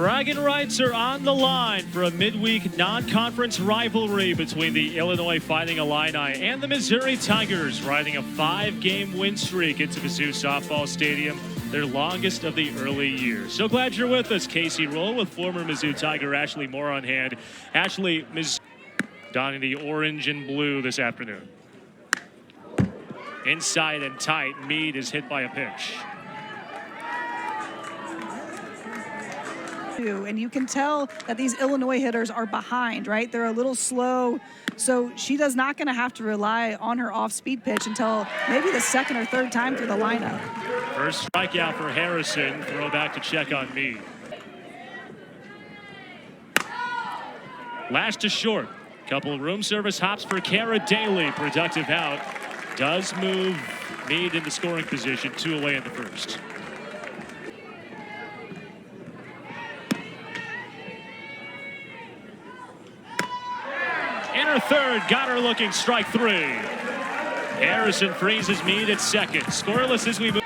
Bragging rights are on the line for a midweek non-conference rivalry between the Illinois Fighting Illini and the Missouri Tigers, riding a 5-game win streak into Mizzou Softball Stadium, their longest of the early years. So glad you're with us. Casey Roll with former Mizzou Tiger Ashley Moore on hand. Ashley, donning the orange and blue this afternoon. Inside and tight, Meade is hit by a pitch. And you can tell that these Illinois hitters are behind, right? They're a little slow. So she does not going to have to rely on her off-speed pitch until maybe the second or third time through the lineup. First strikeout for Harrison. Throw back to check on Meade. Last to short. Couple room service hops for Kara Daly. Productive out. Does move Meade into scoring position. 2 away in the first. Inner third, got her looking, strike 3. Harrison freezes Meade at second. Scoreless as we move.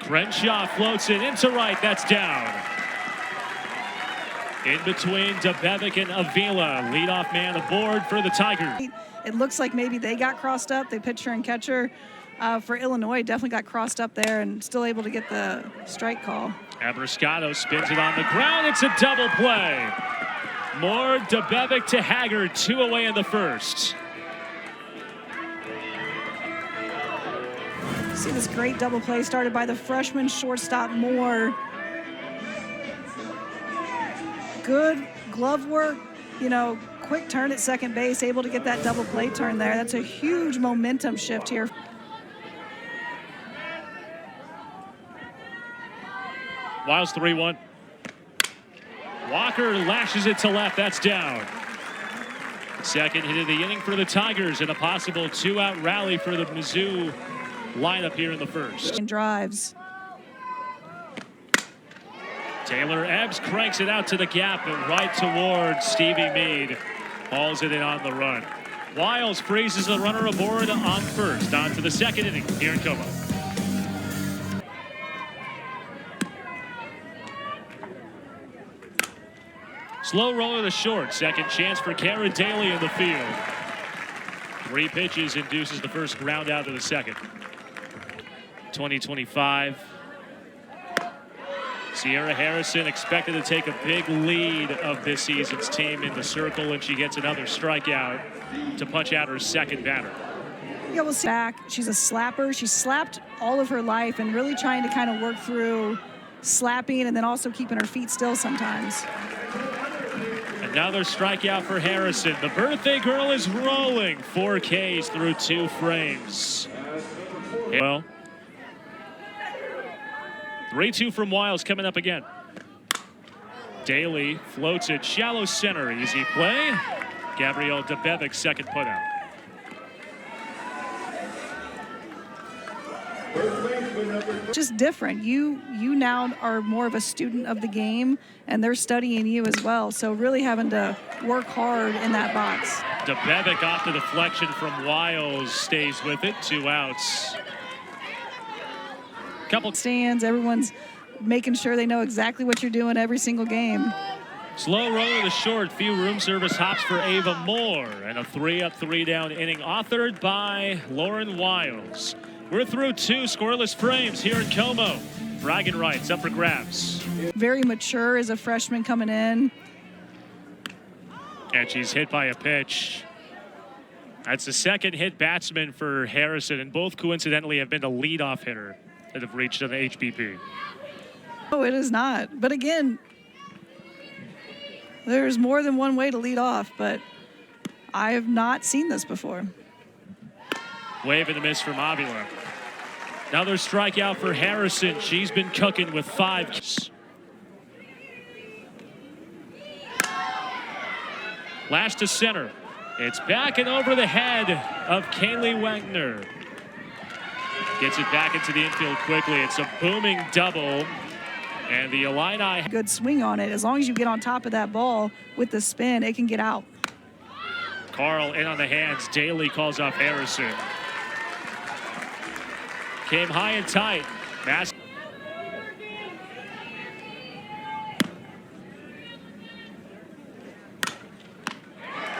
Crenshaw floats it into right, that's down. In between Debevic and Avila, leadoff man aboard for the Tigers. It looks like maybe they got crossed up. The pitcher and catcher for Illinois definitely got crossed up there and still able to get the strike call. Abrascato spins it on the ground. It's a double play. More Debevic to Haggard, 2 away in the first. See this great double play started by the freshman shortstop Moore. Good glove work, you know, quick turn at second base, able to get that double play turn there. That's a huge momentum shift here. Wiles 3-1. Walker lashes it to left. That's down. Second hit of the inning for the Tigers and a possible 2-out rally for the Mizzou lineup here in the first. And drives. Taylor Ebbs cranks it out to the gap and right towards Stevie Meade. Hauls it in on the run. Wiles freezes the runner aboard on first. On to the second inning here in Como. Slow roller to short. Second chance for Kara Daly in the field. 3 pitches induces the first ground out of the second. 2025. Sierra Harrison expected to take a big lead of this season's team in the circle, and she gets another strikeout to punch out her second batter. Yeah, we'll see. Back. She's a slapper. She slapped all of her life and really trying to kind of work through slapping and then also keeping her feet still sometimes. Another strikeout for Harrison. The birthday girl is rolling. 4 Ks through 2 frames. Well, 3-2 from Wiles coming up again. Daly floats it shallow center. Easy play. Gabrielle Debevic second putout. Just different. You now are more of a student of the game, and they're studying you as well. So really having to work hard in that box. Debevic off the deflection from Wiles, stays with it. 2 outs. Couple stands. Everyone's making sure they know exactly what you're doing every single game. Slow roller to short. Few room service hops for Ava Moore, and a 3-up, 3-down inning authored by Lauren Wiles. We're through 2 scoreless frames here in Como. Bragging rights up for grabs. Very mature as a freshman coming in. And she's hit by a pitch. That's the second hit batsman for Harrison, and both coincidentally have been the leadoff hitter that have reached an HBP. Oh, it is not. But again, there's more than one way to lead off, but I have not seen this before. Wave and a miss from Avila. Another strikeout for Harrison. She's been cooking with 5. Last to center. It's back and over the head of Kaylee Wagner. Gets it back into the infield quickly. It's a booming double. And the Illini. Good swing on it. As long as you get on top of that ball with the spin, it can get out. Carl in on the hands. Daly calls off Harrison. came high and tight.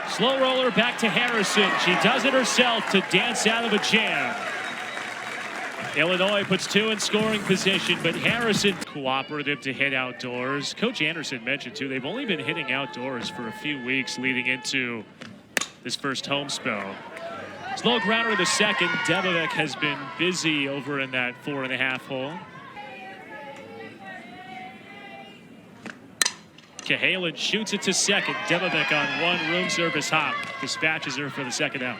Slow roller back to Harrison. She does it herself to dance out of a jam. Illinois puts 2 in scoring position, but Harrison cooperative to hit outdoors. Coach Anderson mentioned too, they've only been hitting outdoors for a few weeks leading into this first home spell. Slow grounder in the second. Debovic has been busy over in that 4.5 hole. Cahalan shoots it to second. Debovic on 1 room service hop. Dispatches her for the second out.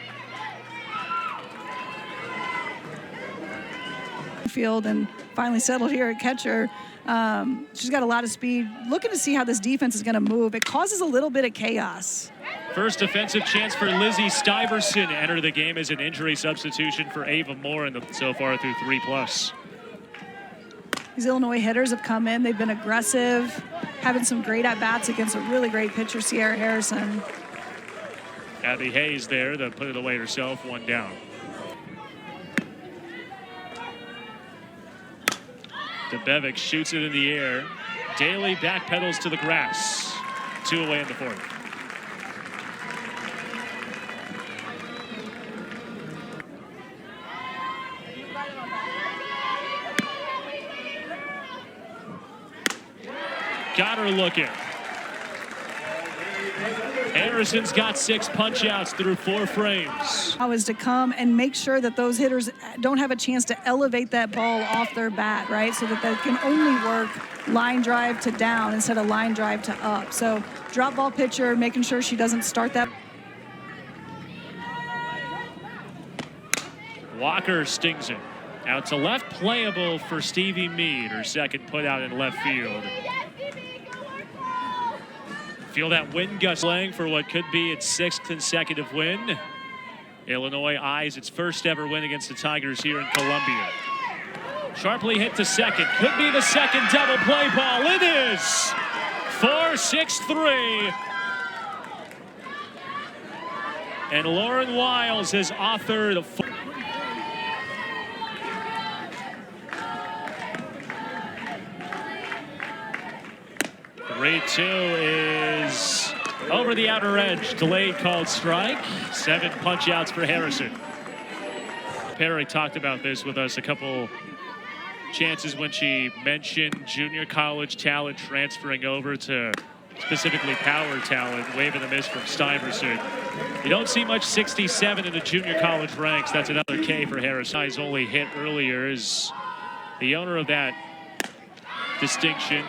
Field and finally settled here at catcher. She's got a lot of speed. Looking to see how this defense is going to move. It causes a little bit of chaos. First offensive chance for Lizzie Stuyvesant. Enter the game as an injury substitution for Ava Moore so far through 3+. These Illinois hitters have come in. They've been aggressive, having some great at-bats against a really great pitcher, Sierra Harrison. Abby Hayes there to put it away herself, 1 down. Debovic shoots it in the air. Daly backpedals to the grass. 2 away in the 4th. Got her looking. Harrison's got 6 punch-outs through 4 frames. How is to come and make sure that those hitters don't have a chance to elevate that ball off their bat, right? So that they can only work line drive to down instead of line drive to up. So drop ball pitcher, making sure she doesn't start that. Walker stings it. Out to left, playable for Stevie Mead, her second put out in left field. Feel that wind gust playing for what could be its 6th consecutive win. Illinois eyes its first ever win against the Tigers here in Columbia. Sharply hit to second. Could be the second double play ball. It is 4-6-3. And Lauren Wiles has authored a 3-2 is over the outer edge. Delayed called strike. 7 punch-outs for Harrison. Perry talked about this with us a couple chances when she mentioned junior college talent transferring over to specifically power talent, waving the miss from Stuyvesant. You don't see much 67 in the junior college ranks. That's another K for Harrison. He's only hit earlier is the owner of that distinction.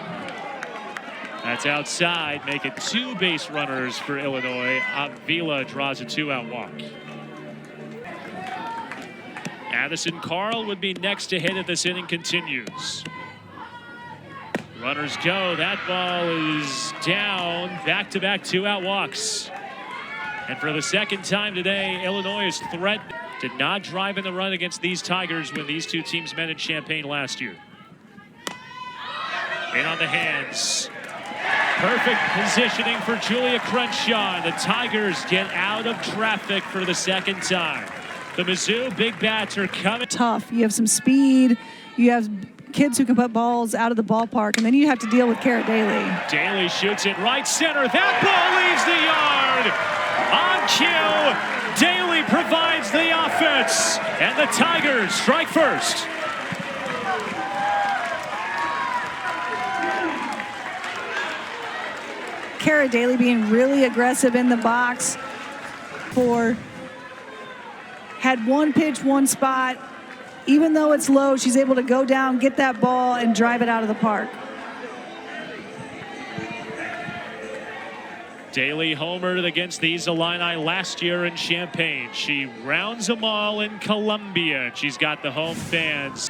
That's outside, make it 2 base runners for Illinois. Avila draws a 2-out walk. Addison Carl would be next to hit if this inning continues. Runners go, that ball is down. Back-to-back 2-out walks. And for the second time today, Illinois is threatened. Did not drive in the run against these Tigers when these 2 teams met in Champaign last year. In on the hands. Perfect positioning for Julia Crenshaw. The Tigers get out of traffic for the second time. The Mizzou big bats are coming. Tough. You have some speed. You have kids who can put balls out of the ballpark, and then you have to deal with Kara Daly. Daly shoots it right center. That ball leaves the yard. On cue, Daly provides the offense, and the Tigers strike first. Kara Daly being really aggressive in the box. Had 1 pitch, 1 spot. Even though it's low, she's able to go down, get that ball, and drive it out of the park. Daly homered against these Illini last year in Champaign. She rounds them all in Columbia. She's got the home fans.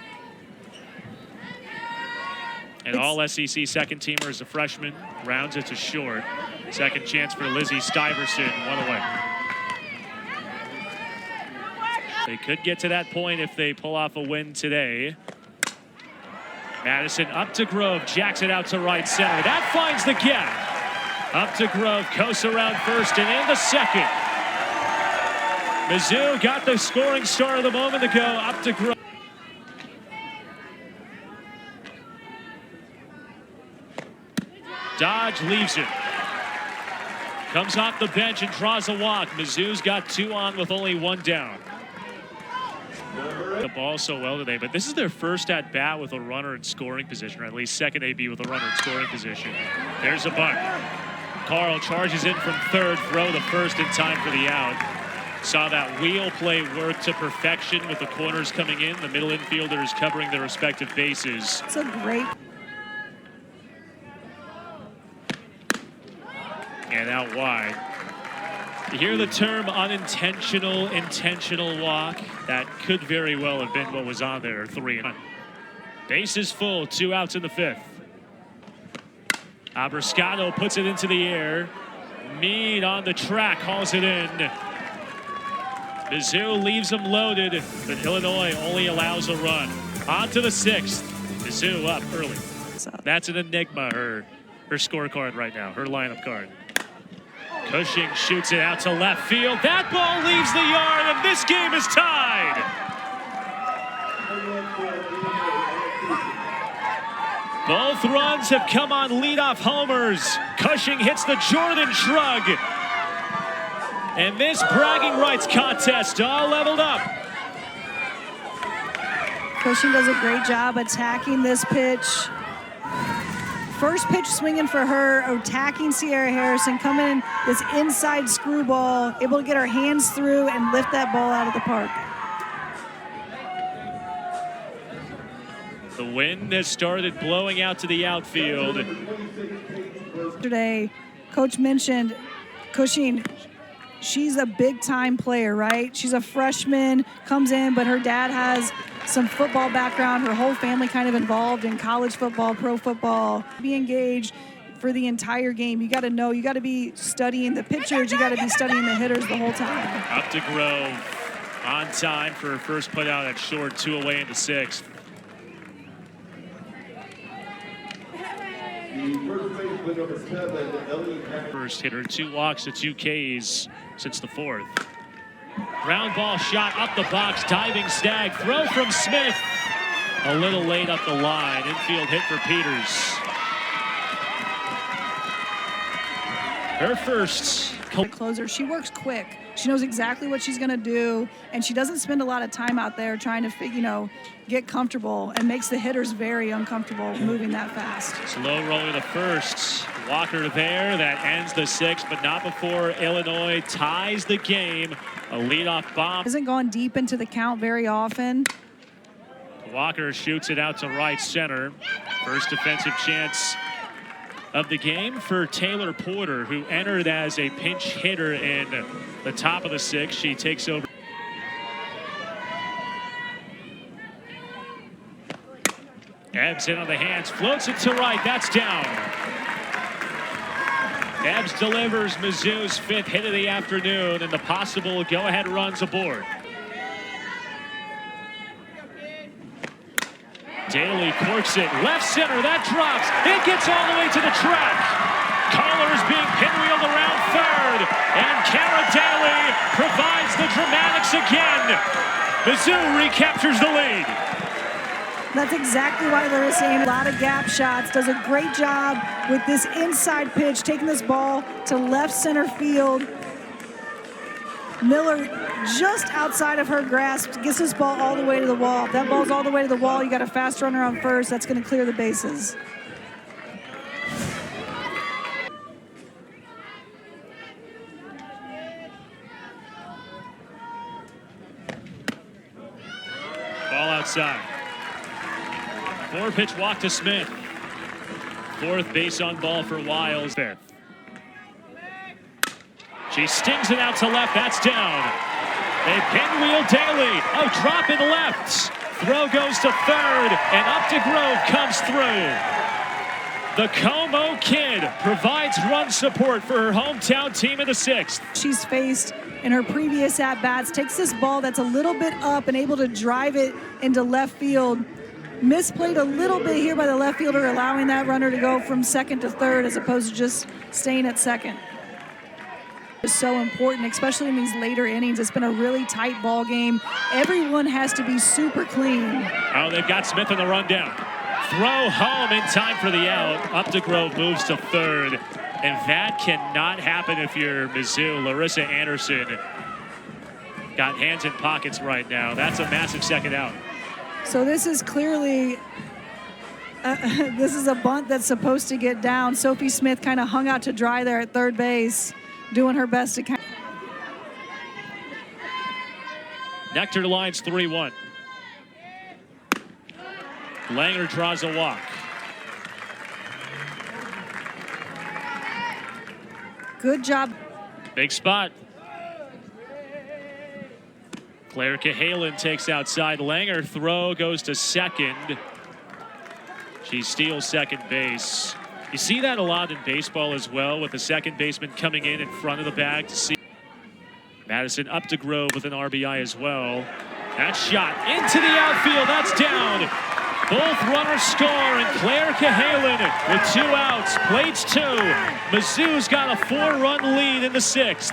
An all-SEC second-teamer as a freshman. Rounds it to short. Second chance for Lizzie Stuyvesant, 1 away. They could get to that point if they pull off a win today. Madison up to Grove, jacks it out to right center. That finds the gap. Up to Grove, coasts around first and in the second. Mizzou got the scoring start of the moment ago. Up to Grove. Dodge leaves it. Comes off the bench and draws a walk. Mizzou's got 2 on with only 1 down. The ball so well today, but this is their first at bat with a runner in scoring position, or at least second AB with a runner in scoring position. There's a bunt. Carl charges in from third, throw the first in time for the out. Saw that wheel play work to perfection with the corners coming in, the middle infielders covering their respective bases. It's a great. And out wide. You hear the term unintentional, intentional walk. That could very well have been what was on there, 3-1. Bases full, 2 outs in the 5th. Abrascado puts it into the air. Mead on the track, hauls it in. Mizzou leaves them loaded, but Illinois only allows a run. On to the 6th. Mizzou up early. That's an enigma, her scorecard right now, her lineup card. Cushing shoots it out to left field. That ball leaves the yard, and this game is tied. Both runs have come on leadoff homers. Cushing hits the Jordan shrug. And this bragging rights contest all leveled up. Cushing does a great job attacking this pitch. First pitch swinging for her, attacking Sierra Harrison, coming in this inside screwball, able to get her hands through and lift that ball out of the park. The wind has started blowing out to the outfield. Yesterday, Coach mentioned Cushing. She's a big-time player, right? She's a freshman, comes in, but her dad has some football background. Her whole family kind of involved in college football, pro football. Be engaged for the entire game. You got to know, you got to be studying the pitchers, you got to be studying the hitters the whole time. Up to Grove, on time for her first put out at short, 2 away in the 6th. First hitter, 2 walks to 2 Ks since the 4th. Ground ball shot up the box, diving snag, throw from Smith. A little late up the line, infield hit for Peters. Her first closer, she works quick. She knows exactly what she's going to do, and she doesn't spend a lot of time out there trying to, get comfortable, and makes the hitters very uncomfortable moving that fast. Slow rolling the first. Walker there, that ends the 6th, but not before Illinois ties the game. A leadoff bomb. Hasn't gone deep into the count very often. Walker shoots it out to right center. First defensive chance of the game for Taylor Porter, who entered as a pinch hitter in the top of the 6th. She takes over. Ebbs in on the hands, floats it to right, that's down. Ebbs delivers Mizzou's 5th hit of the afternoon, and the possible go-ahead runs aboard. Daly corks it, left center, that drops. It gets all the way to the track. Collar's being pinwheeled around third, and Kara Daly provides the dramatics again. Mizzou recaptures the lead. That's exactly why they're saying a lot of gap shots. Does a great job with this inside pitch, taking this ball to left center field. Miller just outside of her grasp, gets this ball all the way to the wall. If that ball's all the way to the wall, you got a fast runner on first. That's going to clear the bases. Ball outside. 4-pitch walk to Smith. 4th base on ball for Wiles. 5th. She stings it out to left. That's down. They pinwheel Daly. Oh, drop in left. Throw goes to third, and up to Grove comes through. The Como kid provides run support for her hometown team in the 6th. She's faced in her previous at-bats, takes this ball that's a little bit up and able to drive it into left field. Misplayed a little bit here by the left fielder, allowing that runner to go from second to third as opposed to just staying at second. It's so important, especially in these later innings. It's been a really tight ball game. Everyone has to be super clean. Oh, they've got Smith in the rundown. Throw home in time for the out. Updegrove moves to third. And that cannot happen if you're Mizzou. Larissa Anderson got hands in pockets right now. That's a massive second out. So this is clearly, this is a bunt that's supposed to get down. Sophie Smith kind of hung out to dry there at third base, doing her best to kind of. Nectar lines 3-1. Langer draws a walk. Good job. Big spot. Claire Cahalan takes outside. Langer throw goes to second. She steals second base. You see that a lot in baseball as well, with the second baseman coming in front of the bag to see. Madison Updegrove with an RBI as well. That shot into the outfield. That's down. Both runners score, and Claire Cahalan with 2 outs, plates 2. Mizzou's got a 4-run lead in the 6th.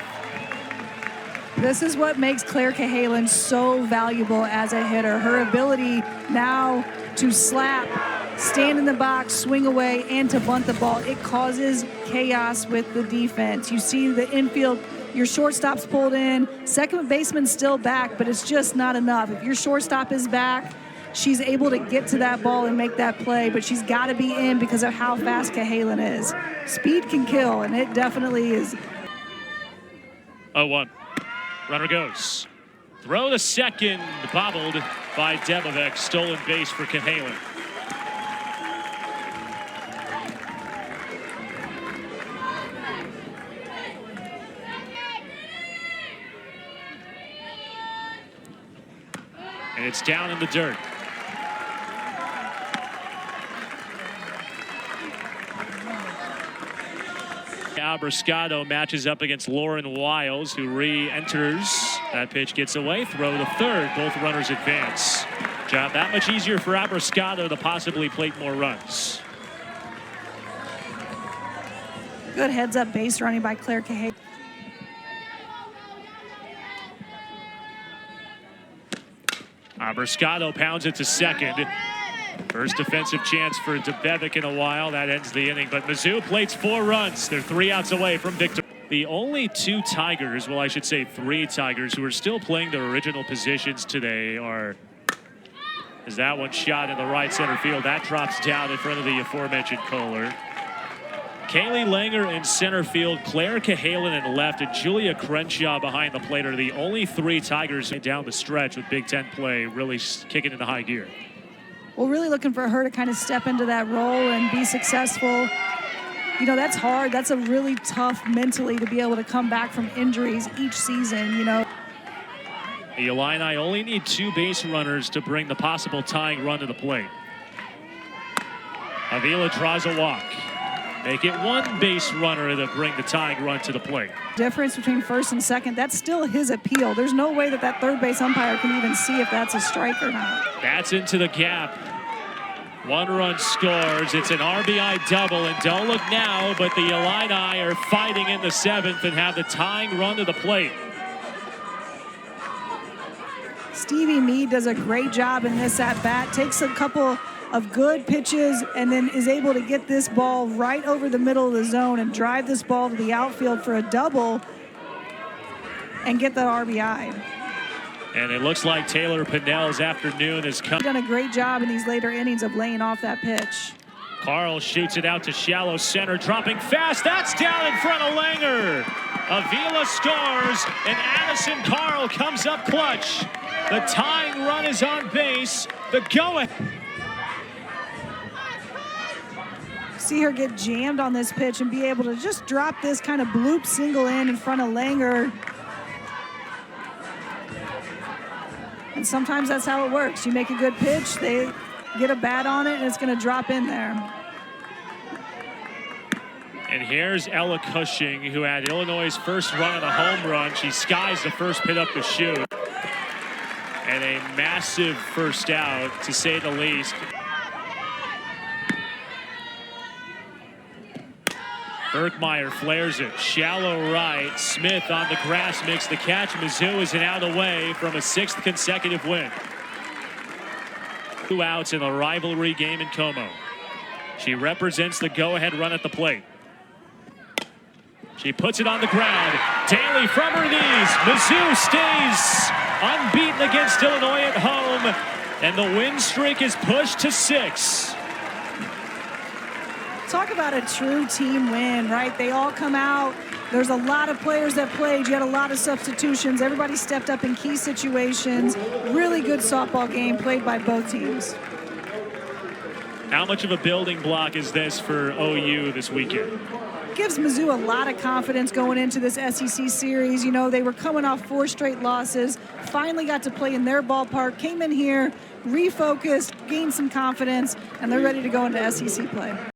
This is what makes Claire Cahalan so valuable as a hitter. Her ability now to slap, stand in the box, swing away, and to bunt the ball. It causes chaos with the defense. You see the infield, your shortstop's pulled in, second baseman's still back, but it's just not enough. If your shortstop is back, she's able to get to that ball and make that play, but she's got to be in because of how fast Cahalan is. Speed can kill, and it definitely is. 0-1. Runner goes. Throw to second, bobbled by Debovec. Stolen base for Cahalan. And it's down in the dirt. Abrascado matches up against Lauren Wiles, who re-enters. That pitch gets away. Throw to third. Both runners advance. Job that much easier for Abrascado to possibly plate more runs. Good heads-up base running by Claire Cahalan. Abrascado pounds it to second. First defensive chance for Debevec in a while. That ends the inning. But Mizzou plates 4 runs. They're 3 outs away from victory. The only 2 Tigers, well, I should say 3 Tigers, who are still playing their original positions today are. Is that one shot in the right center field? That drops down in front of the aforementioned Kohler. Kaylee Langer in center field, Claire Cahalan in left, and Julia Crenshaw behind the plate are the only 3 Tigers down the stretch with Big Ten play really kicking into high gear. Well, really looking for her to kind of step into that role and be successful. You know, that's hard. That's a really tough mentally to be able to come back from injuries each season, you know. The Illini only need 2 base runners to bring the possible tying run to the plate. Avila draws a walk. Make it 1 base runner to bring the tying run to the plate. Difference between first and second, that's still his appeal. There's no way that that third base umpire can even see if that's a strike or not. That's into the gap. 1 run scores. It's an RBI double, and don't look now, but the Illini are fighting in the 7th and have the tying run to the plate. Stevie Mead does a great job in this at-bat, takes a couple of good pitches and then is able to get this ball right over the middle of the zone and drive this ball to the outfield for a double and get that RBI. And it looks like Taylor Pinnell's afternoon has come. Done a great job in these later innings of laying off that pitch. Carl shoots it out to shallow center, dropping fast. That's down in front of Langer. Avila scores, and Addison Carl comes up clutch. The tying run is on base. The go-ahead. See her get jammed on this pitch and be able to just drop this kind of bloop single in front of Langer. And sometimes that's how it works. You make a good pitch, they get a bat on it, and it's going to drop in there. And here's Ella Cushing, who had Illinois' first run on a home run. She skies the first pit up the chute. And a massive first out, to say the least. Berkmeyer flares it, shallow right. Smith on the grass makes the catch. Mizzou is an out away from a 6th consecutive win. 2 outs in the rivalry game in Como. She represents the go-ahead run at the plate. She puts it on the ground. Daly from her knees. Mizzou stays unbeaten against Illinois at home, and the win streak is pushed to 6. Talk about a true team win, right? They all come out. There's a lot of players that played. You had a lot of substitutions. Everybody stepped up in key situations. Really good softball game played by both teams. How much of a building block is this for OU this weekend? Gives Mizzou a lot of confidence going into this SEC series. You know, they were coming off 4 straight losses, finally got to play in their ballpark, came in here, refocused, gained some confidence, and they're ready to go into SEC play.